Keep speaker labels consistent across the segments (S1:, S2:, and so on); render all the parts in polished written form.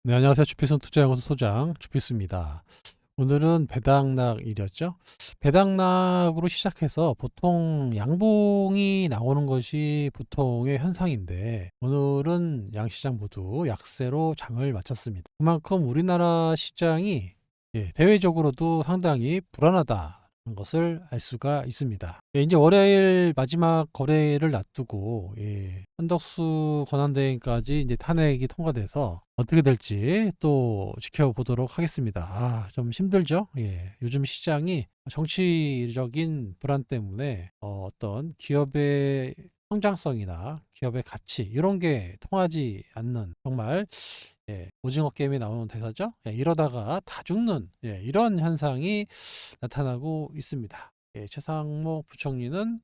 S1: 네, 안녕하세요. 주필손 투자연구소 소장 주필수입니다. 오늘은 배당락일이었죠. 배당락으로 시작해서 보통 양봉이 나오는 것이 보통의 현상인데 오늘은 양시장 모두 약세로 장을 마쳤습니다. 그만큼 우리나라 시장이 대외적으로도 상당히 불안하다는 것을 알 수가 있습니다. 이제 월요일 마지막 거래를 놔두고 한덕수 권한대행까지 이제 탄핵이 통과돼서 어떻게 될지 또 지켜보도록 하겠습니다. 좀 힘들죠? 요즘 시장이 정치적인 불안 때문에 어떤 기업의 성장성이나 기업의 가치 이런 게 통하지 않는 정말 오징어 게임에 나오는 대사죠. 이러다가 다 죽는 이런 현상이 나타나고 있습니다. 최상목 부총리는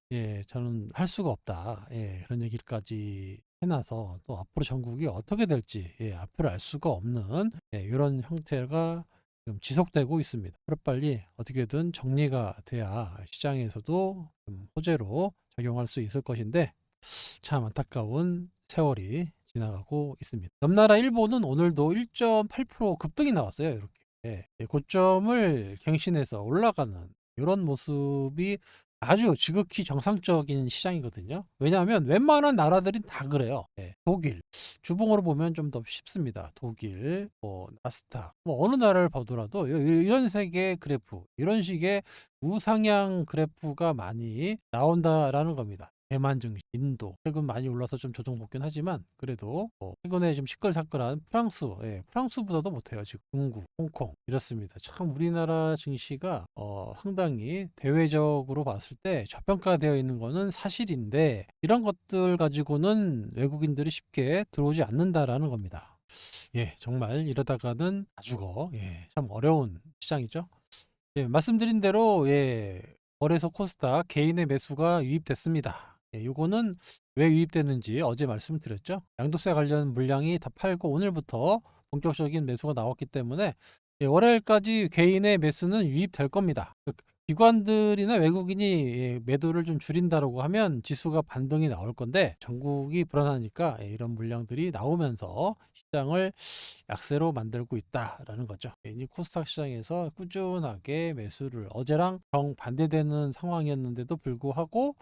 S1: 저는 할 수가 없다. 그런 얘기까지 해놔서 또 앞으로 전국이 어떻게 될지 앞을 알 수가 없는 이런 형태가 지금 지속되고 있습니다. 하루빨리 어떻게든 정리가 돼야 시장에서도 좀 호재로 작용할 수 있을 것인데 참 안타까운 세월이 지나가고 있습니다. 옆나라 일본은 오늘도 1.8% 급등이 나왔어요. 이렇게 고점을 갱신해서 올라가는 이런 모습이 아주 지극히 정상적인 시장이거든요. 왜냐하면 웬만한 나라들이 다 그래요. 독일 주봉으로 보면 좀 더 쉽습니다. 독일, 뭐 나스닥, 뭐 어느 나라를 보더라도 이런 색의 그래프, 이런 식의 우상향 그래프가 많이 나온다라는 겁니다. 대만 증시, 인도 최근 많이 올라서 좀 조정 먹긴 하지만 그래도 최근에 좀 시끌시끌한 프랑스, 프랑스보다도 못해요. 지금 중국, 홍콩 이렇습니다. 참 우리나라 증시가 상당히 대외적으로 봤을 때 저평가되어 있는 거는 사실인데 이런 것들 가지고는 외국인들이 쉽게 들어오지 않는다라는 겁니다. 정말 이러다가는 다 죽어. 참 어려운 시장이죠. 말씀드린 대로 거래소 코스닥 개인의 매수가 유입됐습니다. 요거는 왜 유입됐는지 어제 말씀드렸죠. 양도세 관련 물량이 다 팔고 오늘부터 본격적인 매수가 나왔기 때문에 월요일까지 개인의 매수는 유입될 겁니다. 기관들이나 외국인이 매도를 좀 줄인다라고 하면 지수가 반등이 나올 건데 전국이 불안하니까 이런 물량들이 나오면서 시장을 약세로 만들고 있다라는 거죠. 이 코스닥 시장에서 꾸준하게 매수를 어제랑 정반대되는 상황이었는데도 불구하고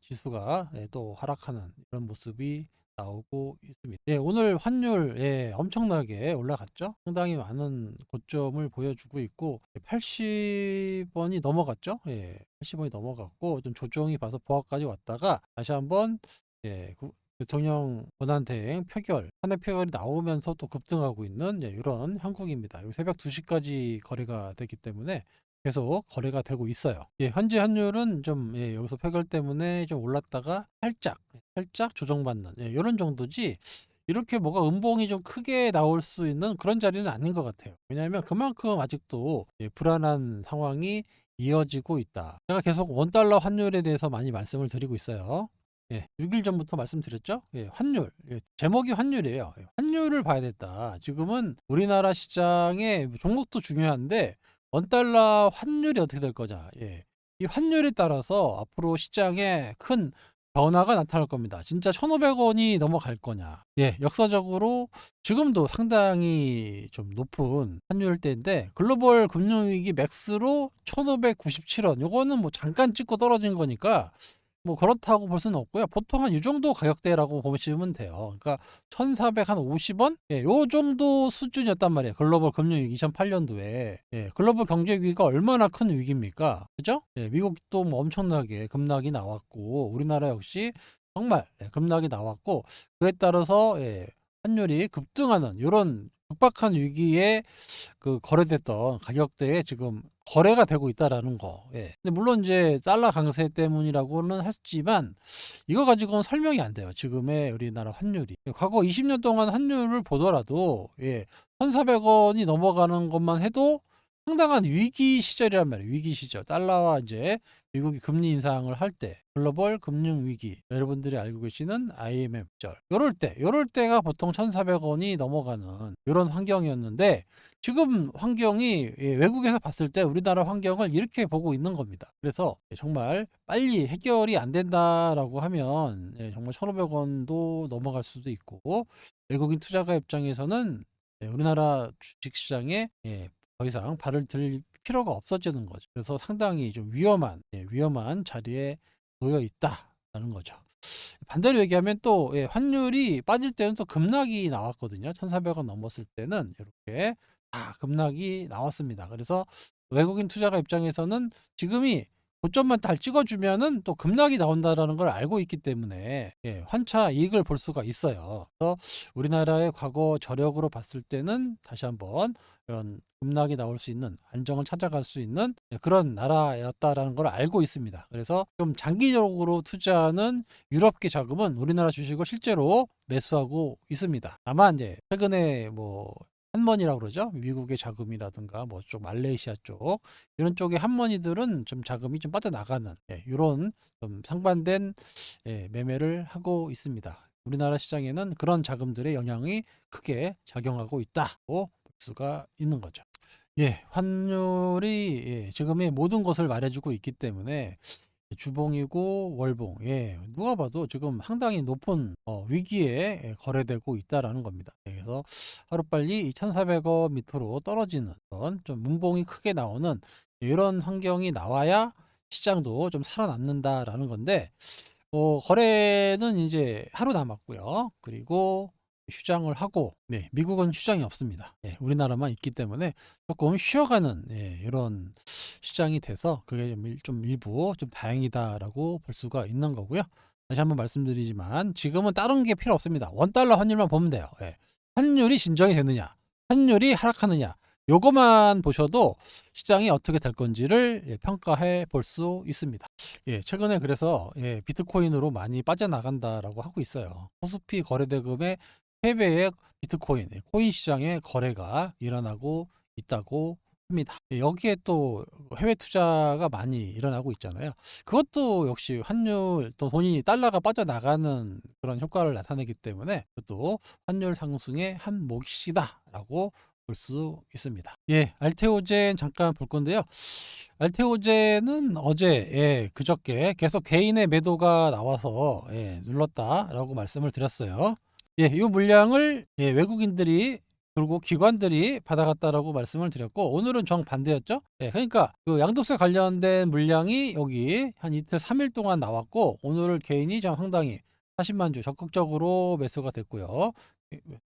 S1: 지수가 또 하락하는 이런 모습이 나오고 있습니다. 오늘 환율 엄청나게 올라갔죠. 상당히 많은 고점을 보여주고 있고 80원이 넘어갔죠. 80원이 넘어갔고 좀 조정이 봐서 보합까지 왔다가 다시 한번 대통령 권한대행 표결, 탄핵 표결이 나오면서 또 급등하고 있는 이런 형국입니다. 새벽 2시까지 거래가 되기 때문에 계속 거래가 되고 있어요. 현재 환율은 좀 여기서 표결 때문에 좀 올랐다가 살짝 조정받는 이런 정도지 이렇게 뭐가 음봉이 좀 크게 나올 수 있는 그런 자리는 아닌 것 같아요. 왜냐하면 그만큼 아직도 불안한 상황이 이어지고 있다. 제가 계속 원달러 환율에 대해서 많이 말씀을 드리고 있어요. 6일 전부터 말씀드렸죠? 환율. 제목이 환율이에요. 환율을 봐야 됐다. 지금은 우리나라 시장의 종목도 중요한데 원달러 환율이 어떻게 될 거냐. 이 환율에 따라서 앞으로 시장에 큰 변화가 나타날 겁니다. 진짜 1,500원이 넘어갈 거냐. 역사적으로 지금도 상당히 좀 높은 환율대인데 글로벌 금융위기 맥스로 1,597원. 요거는 뭐 잠깐 찍고 떨어진 거니까 뭐 그렇다고 볼 수는 없고요. 보통 한 이 정도 가격대라고 보시면 돼요. 그러니까 1,450원? 요 정도 수준이었단 말이에요. 글로벌 금융위기 2008년도에. 글로벌 경제 위기가 얼마나 큰 위기입니까? 그죠? 미국도 뭐 엄청나게 급락이 나왔고 우리나라 역시 정말 급락이 나왔고 그에 따라서 환율이 급등하는 요런 급박한 위기에 그 거래됐던 가격대에 지금 거래가 되고 있다라는 거. 근데 물론 이제 달러 강세 때문이라고는 했지만 이거 가지고는 설명이 안 돼요. 지금의 우리나라 환율이. 과거 20년 동안 환율을 보더라도 1,400원이 넘어가는 것만 해도 상당한 위기 시절이란 말이에요. 위기 시절. 달러와 이제 미국이 금리 인상을 할 때 글로벌 금융 위기 여러분들이 알고 계시는 IMF 절 요럴 때가 보통 1,400원이 넘어가는 이런 환경이었는데 지금 환경이 외국에서 봤을 때 우리나라 환경을 이렇게 보고 있는 겁니다. 그래서 정말 빨리 해결이 안 된다라고 하면 정말 1,500원도 넘어갈 수도 있고 외국인 투자가 입장에서는 우리나라 주식시장에 더 이상 발을 들 필요가 없어지는 거죠. 그래서 상당히 좀 위험한 자리에 놓여 있다라는 거죠. 반대로 얘기하면 또 환율이 빠질 때는 또 급락이 나왔거든요. 1,400원 넘었을 때는 이렇게 다 급락이 나왔습니다. 그래서 외국인 투자가 입장에서는 지금이 고점만 잘 찍어주면은 또 급락이 나온다라는 걸 알고 있기 때문에 환차 이익을 볼 수가 있어요. 그래서 우리나라의 과거 저력으로 봤을 때는 다시 한번 이런 급락이 나올 수 있는 안정을 찾아갈 수 있는 그런 나라였다라는 걸 알고 있습니다. 그래서 좀 장기적으로 투자하는 유럽계 자금은 우리나라 주식을 실제로 매수하고 있습니다. 다만 이제 최근에 뭐 한머니라고 그러죠. 미국의 자금이라든가 뭐 쪽 말레이시아 쪽 이런 쪽의 한머니들은 좀 자금이 좀 빠져나가는 이런 좀 상반된 매매를 하고 있습니다. 우리나라 시장에는 그런 자금들의 영향이 크게 작용하고 있다고 볼 수가 있는 거죠. 환율이 지금의 모든 것을 말해주고 있기 때문에 주봉이고 월봉, 누가 봐도 지금 상당히 높은 위기에 거래되고 있다라는 겁니다. 그래서 하루빨리 2,400원 밑으로 떨어지는 그런 좀 문봉이 크게 나오는 이런 환경이 나와야 시장도 좀 살아남는다라는 건데, 거래는 이제 하루 남았고요. 그리고 휴장을 하고, 미국은 휴장이 없습니다. 우리나라만 있기 때문에 조금 쉬어가는 이런 시장이 돼서 그게 좀 일부 좀 다행이다라고 볼 수가 있는 거고요. 다시 한번 말씀드리지만 지금은 다른 게 필요 없습니다. 원달러 환율만 보면 돼요. 환율이 진정이 되느냐, 환율이 하락하느냐, 요것만 보셔도 시장이 어떻게 될 건지를 평가해 볼 수 있습니다. 최근에 그래서 비트코인으로 많이 빠져나간다라고 하고 있어요. 코스피 거래대금의 3배의 비트코인, 코인 시장의 거래가 일어나고 있다고 합니다. 여기에 또 해외 투자가 많이 일어나고 있잖아요. 그것도 역시 환율 또 돈이 달러가 빠져나가는 그런 효과를 나타내기 때문에 그것도 환율 상승의 한 몫이다라고 볼 수 있습니다. 알테오젠 잠깐 볼 건데요. 알테오젠은 어제 그저께 계속 개인의 매도가 나와서 눌렀다라고 말씀을 드렸어요. 이 물량을 외국인들이 그리고 기관들이 받아갔다라고 말씀을 드렸고, 오늘은 정반대였죠. 그러니까 그 양도세 관련된 물량이 여기 한 이틀 3일 동안 나왔고, 오늘을 개인이 좀 상당히 40만 주 적극적으로 매수가 됐고요.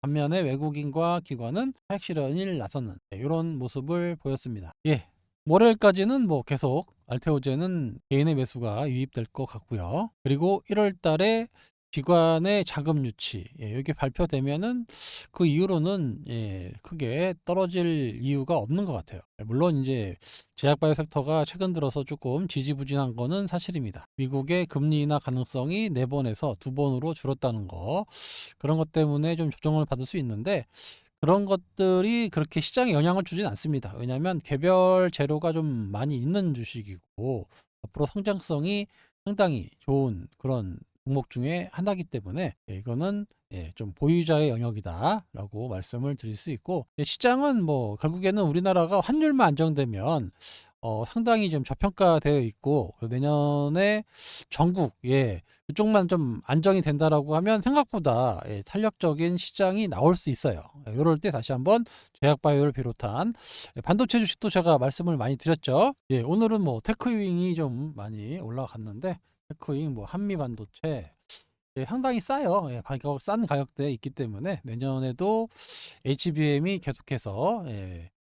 S1: 반면에 외국인과 기관은 차익 실현을 나서는 이런 모습을 보였습니다. 월요일까지는 뭐 계속 알테오젠은 개인의 매수가 유입될 것 같고요. 그리고 1월 달에 기관의 자금 유치 이게 발표되면은 그 이후로는 크게 떨어질 이유가 없는 것 같아요. 물론 이제 제약바이오 섹터가 최근 들어서 조금 지지부진한 거는 사실입니다. 미국의 금리 인하 가능성이 4번에서 2번으로 줄었다는 거, 그런 것 때문에 좀 조정을 받을 수 있는데, 그런 것들이 그렇게 시장에 영향을 주진 않습니다. 왜냐하면 개별 재료가 좀 많이 있는 주식이고 앞으로 성장성이 상당히 좋은 그런 종목 중에 하나이기 때문에 이거는 좀 보유자의 영역이다라고 말씀을 드릴 수 있고, 시장은 뭐 결국에는 우리나라가 환율만 안정되면 상당히 좀 저평가되어 있고, 내년에 전국 그쪽만 좀 안정이 된다라고 하면 생각보다 탄력적인 시장이 나올 수 있어요. 이럴 때 다시 한번 제약바이오를 비롯한 반도체 주식도 제가 말씀을 많이 드렸죠. 오늘은 뭐 테크윙이 좀 많이 올라갔는데, 테크윙 뭐 한미반도체 상당히 싸요. 싼 가격대에 있기 때문에 내년에도 HBM이 계속해서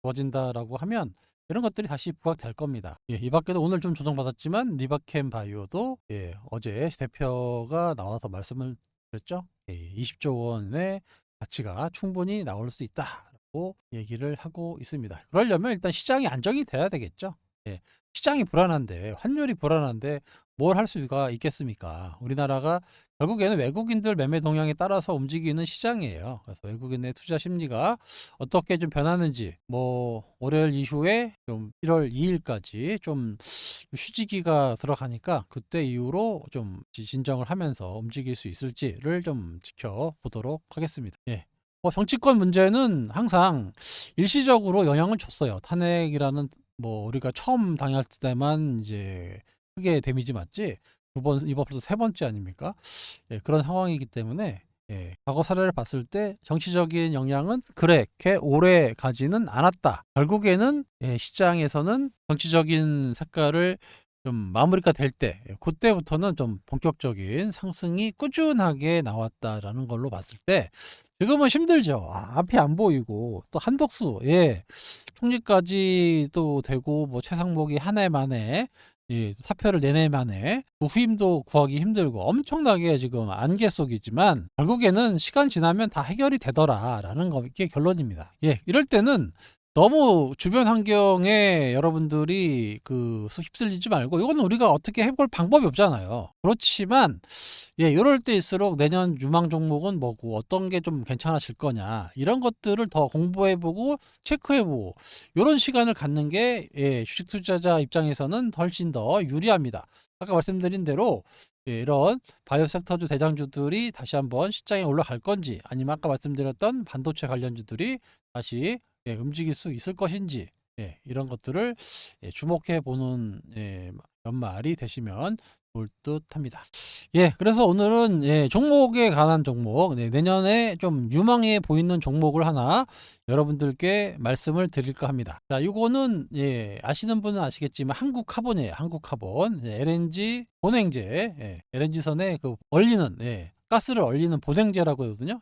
S1: 좋아진다라고 하면 이런 것들이 다시 부각될 겁니다. 이 밖에도 오늘 좀 조정받았지만 리바캠 바이오도 어제 대표가 나와서 말씀을 드렸죠. 20조 원의 가치가 충분히 나올 수 있다라고 얘기를 하고 있습니다. 그러려면 일단 시장이 안정이 돼야 되겠죠. 시장이 불안한데, 환율이 불안한데 뭘 할 수가 있겠습니까? 우리나라가 결국에는 외국인들 매매 동향에 따라서 움직이는 시장이에요. 그래서 외국인의 투자 심리가 어떻게 좀 변하는지, 뭐 월요일 이후에 좀 1월 2일까지 좀 휴지기가 들어가니까 그때 이후로 좀 진정을 하면서 움직일 수 있을지를 좀 지켜보도록 하겠습니다. 정치권 문제는 항상 일시적으로 영향을 줬어요. 탄핵이라는 뭐 우리가 처음 당할 때만 이제 크게 데미지 맞지, 이번 벌써 3번째 아닙니까? 그런 상황이기 때문에 과거 사례를 봤을 때 정치적인 영향은 그렇게 오래 가지는 않았다. 결국에는 시장에서는 정치적인 색깔을 좀 마무리가 될 때, 그때부터는 좀 본격적인 상승이 꾸준하게 나왔다라는 걸로 봤을 때 지금은 힘들죠. 앞이 안 보이고 또 한덕수 총리까지 또 되고 뭐 최상목이 한 해 만에 사표를 내내 만에 그 후임도 구하기 힘들고 엄청나게 지금 안개 속이지만 결국에는 시간 지나면 다 해결이 되더라라는 게 결론입니다. 이럴 때는 너무 주변 환경에 여러분들이 휩쓸리지 말고 이거는 우리가 어떻게 해볼 방법이 없잖아요. 그렇지만 이럴 때일수록 내년 유망 종목은 뭐고 어떤 게 좀 괜찮아질 거냐 이런 것들을 더 공부해보고 체크해보고 이런 시간을 갖는 게 주식 투자자 입장에서는 훨씬 더 유리합니다. 아까 말씀드린 대로 이런 바이오 섹터주 대장주들이 다시 한번 시장에 올라갈 건지 아니면 아까 말씀드렸던 반도체 관련주들이 다시 움직일 수 있을 것인지 이런 것들을 주목해 보는 연말이 되시면 좋을 듯합니다. 그래서 오늘은 종목에 관한 종목, 내년에 좀 유망해 보이는 종목을 하나 여러분들께 말씀을 드릴까 합니다. 자, 이거는 아시는 분은 아시겠지만 한국카본이에요. 한국카본, LNG 본행제, LNG선에 얼리는 가스를 얼리는 본행제라고 하거든요.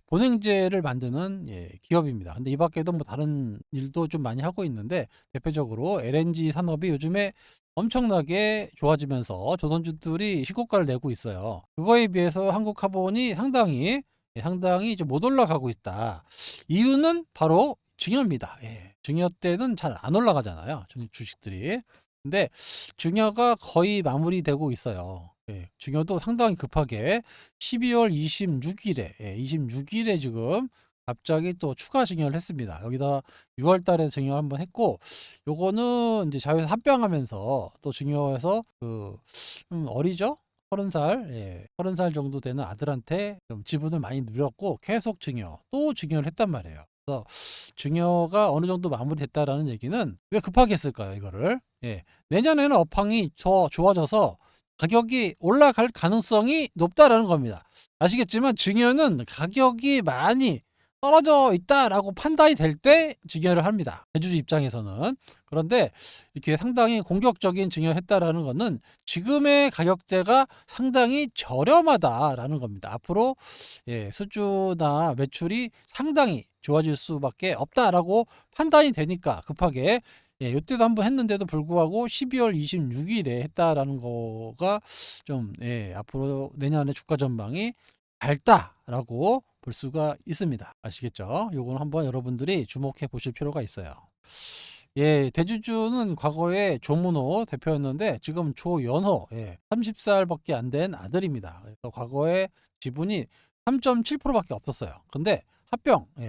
S1: 본행제를 만드는 기업입니다. 근데 이 밖에도 뭐 다른 일도 좀 많이 하고 있는데 대표적으로 LNG 산업이 요즘에 엄청나게 좋아지면서 조선주들이 신고가를 내고 있어요. 그거에 비해서 한국카본이 상당히 좀 못 올라가고 있다. 이유는 바로 증여입니다. 증여 때는 잘 안 올라가잖아요. 주식들이. 근데 증여가 거의 마무리되고 있어요. 증여도 상당히 급하게 12월 26일에 지금 갑자기 또 추가 증여를 했습니다. 여기다 6월 달에 증여 한번 했고, 요거는 이제 자회사 합병하면서 또 증여해서 어리죠? 30살, 30살 정도 되는 아들한테 좀 지분을 많이 늘렸고 계속 또 증여를 했단 말이에요. 그래서 증여가 어느 정도 마무리됐다라는 얘기는 왜 급하게 했을까요, 이거를? 내년에는 업황이 더 좋아져서 가격이 올라갈 가능성이 높다라는 겁니다. 아시겠지만 증여는 가격이 많이 떨어져 있다라고 판단이 될 때 증여를 합니다. 대주주 입장에서는. 그런데 이렇게 상당히 공격적인 증여를 했다라는 것은 지금의 가격대가 상당히 저렴하다라는 겁니다. 앞으로 수주나 매출이 상당히 좋아질 수밖에 없다라고 판단이 되니까 급하게 이때도 한번 했는데도 불구하고 12월 26일에 했다라는 거가 좀 앞으로 내년에 주가 전망이 밝다라고 볼 수가 있습니다. 아시겠죠? 요거는 한번 여러분들이 주목해 보실 필요가 있어요. 대주주는 과거에 조문호 대표였는데 지금 조연호 30살밖에 안 된 아들입니다. 그래서 과거에 지분이 3.7%밖에 없었어요. 근데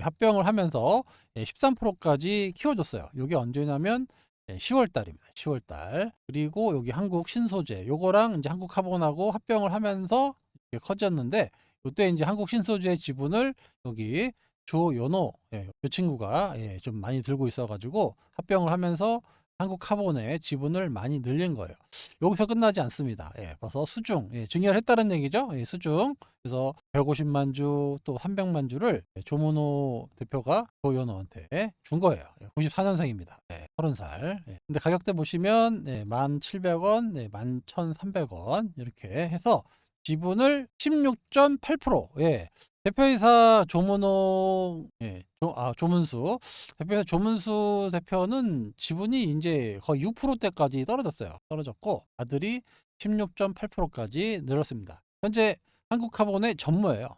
S1: 합병을 하면서 13%까지 키워줬어요. 이게 언제냐면 10월 달입니다. 10월 달. 그리고 여기 한국 신소재 요거랑 이제 한국카본하고 합병을 하면서 이렇게 커졌는데 이때 이제 한국 신소재 지분을 여기 조연호 이 친구가 좀 많이 들고 있어가지고 합병을 하면서 한국카본의 지분을 많이 늘린 거예요. 여기서 끝나지 않습니다. 벌써 수중 증여를 했다는 얘기죠. 수중. 그래서 150만 주 또 300만 주를 조문호 대표가 조연호한테 준 거예요. 94년생입니다. 30살. 근데 가격대 보시면 1,700원, 11,300원 이렇게 해서 지분을 16.8%, 대표이사 조문호, 조문수, 대표이사 조문수 대표는 지분이 이제 거의 6%대까지 떨어졌고, 아들이 16.8%까지 늘었습니다. 현재 한국카본의 전무예요.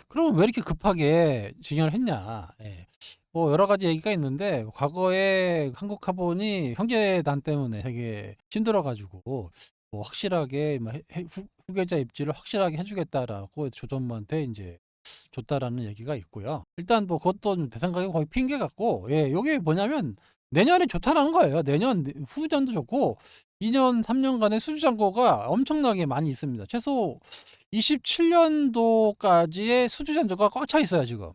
S1: 그럼 왜 이렇게 급하게 증여를 했냐? 뭐 여러 가지 얘기가 있는데, 과거에 한국카본이 형제단 때문에 되게 힘들어가지고, 뭐 확실하게 후계자 입지를 확실하게 해주겠다라고 조전무한테 이제 줬다라는 얘기가 있고요. 일단 뭐 그것도 제 생각에 거의 핑계 같고, 요게 뭐냐면 내년에 좋다라는 거예요. 내년 후전도 좋고 2년 3년간의 수주 잔고가 엄청나게 많이 있습니다. 최소 27년도까지의 수주 잔고가 꽉 차 있어요 지금.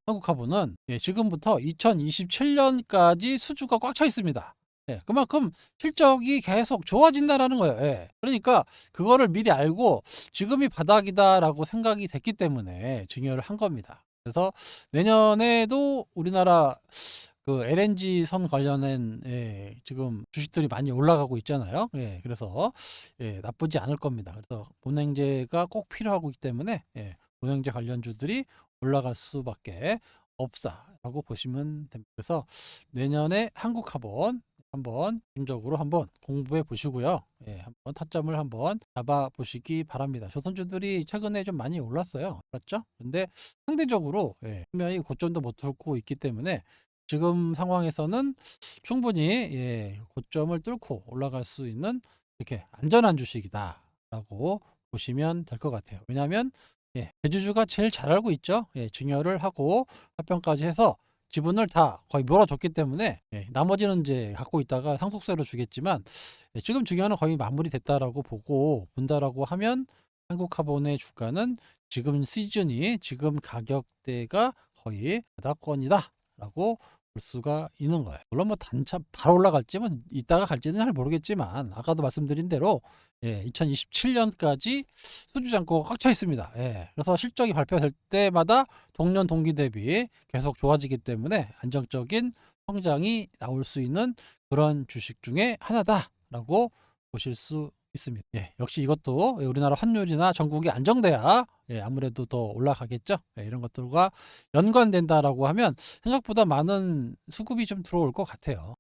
S1: 한국카본은 지금부터 2027년까지 수주가 꽉 차 있습니다. 예. 그만큼 실적이 계속 좋아진다라는 거예요. 예. 그러니까 그거를 미리 알고 '지금이 바닥이다.'라고 생각이 됐기 때문에 증여를 한 겁니다. 그래서 내년에도 우리나라 그 LNG 선 관련된 지금 주식들이 많이 올라가고 있잖아요. 예. 그래서 나쁘지 않을 겁니다. 그래서 본행제가 꼭 필요하기 때문에 본행제 관련주들이 올라갈 수밖에 없다라고 보시면 됩니다. 그래서 내년에 한국화본 한번 중적으로 한번 공부해 보시고요. 한번 타점을 한번 잡아 보시기 바랍니다. 조선주들이 최근에 좀 많이 올랐어요. 맞죠? 근데 상대적으로 분명히 고점도 못 뚫고 있기 때문에 지금 상황에서는 충분히 고점을 뚫고 올라갈 수 있는 이렇게 안전한 주식이다라고 보시면 될 것 같아요. 왜냐하면 대주주가 제일 잘 알고 있죠. 증여를 하고 합병까지 해서 지분을 다 거의 몰아줬기 때문에 나머지는 이제 갖고 있다가 상속세로 주겠지만 지금 증여는 거의 마무리됐다라고 보고 본다라고 하면 한국화본의 주가는 지금 시즌이 지금 가격대가 거의 바닥권이다라고 볼 수가 있는 거예요. 물론 뭐 단차 바로 올라갈지는 이따가 갈지는 잘 모르겠지만 아까도 말씀드린 대로 2027년까지 수주 잔고가 꽉 차 있습니다. 그래서 실적이 발표될 때마다 동년 동기 대비 계속 좋아지기 때문에 안정적인 성장이 나올 수 있는 그런 주식 중에 하나다라고 보실 수 있습니다. 역시 이것도 우리나라 환율이나 전국이 안정돼야 아무래도 더 올라가겠죠. 이런 것들과 연관된다라고 하면 생각보다 많은 수급이 좀 들어올 것 같아요.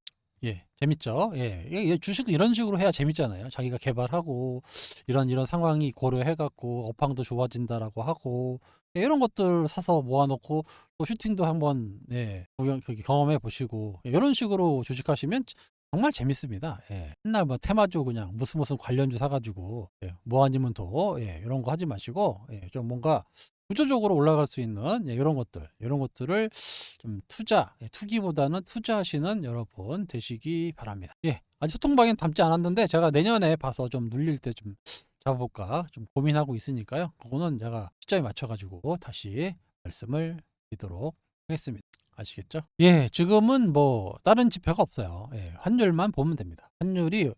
S1: 재밌죠. 주식은 이런 식으로 해야 재밌잖아요. 자기가 개발하고 이런 상황이 고려해 갖고 업황도 좋아진다라고 하고 이런 것들 사서 모아 놓고 또 슈팅도 한번 구경 경험해 보시고 이런 식으로 주식하시면 정말 재밌습니다. 맨날 뭐 테마주 그냥 무슨 관련주 사 가지고 뭐 아니면 더 이런 거 하지 마시고 좀 뭔가 구조적으로 올라갈 수 있는 이런 것들 이런 것들을 좀 투기보다는 투자하시는 여러분 되시기 바랍니다. 아직 소통방엔 담지 않았는데 제가 내년에 봐서 좀 눌릴 때 좀 잡아볼까 좀 고민하고 있으니까요. 그거는 제가 시점에 맞춰 가지고 다시 말씀을 드리도록 하겠습니다. 아시겠죠? 지금은 뭐 다른 지표가 없어요. 환율만 보면 됩니다. 환율이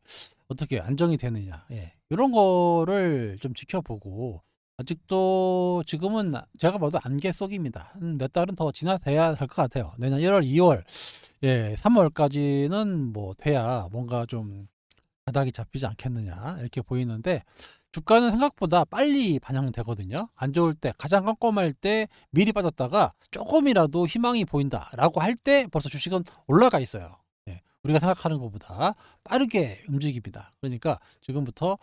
S1: 어떻게 안정이 되느냐, 이런 거를 좀 지켜보고 아직도 지금은 제가 봐도 안개 속입니다. 한 몇 달은 더 지나돼야 될 것 같아요. 내년 1월, 2월, 3월까지는 뭐 돼야 뭔가 좀 바닥이 잡히지 않겠느냐 이렇게 보이는데 주가는 생각보다 빨리 반영되거든요. 안 좋을 때 가장 깜깜할 때 미리 빠졌다가 조금이라도 희망이 보인다라고 할 때 벌써 주식은 올라가 있어요. 우리가 생각하는 것보다 빠르게 움직입니다. 그러니까 지금부터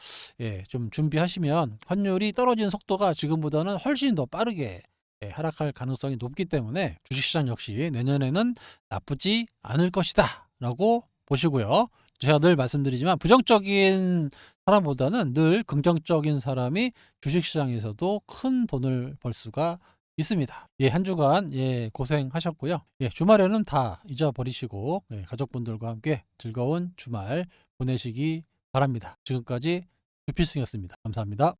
S1: 좀 준비하시면 환율이 떨어지는 속도가 지금보다는 훨씬 더 빠르게 하락할 가능성이 높기 때문에 주식시장 역시 내년에는 나쁘지 않을 것이다 라고 보시고요. 제가 늘 말씀드리지만 부정적인 사람보다는 늘 긍정적인 사람이 주식시장에서도 큰 돈을 벌 수가 있습니다. 한 주간 고생하셨고요. 주말에는 다 잊어버리시고 가족분들과 함께 즐거운 주말 보내시기 바랍니다. 지금까지 주필승이었습니다. 감사합니다.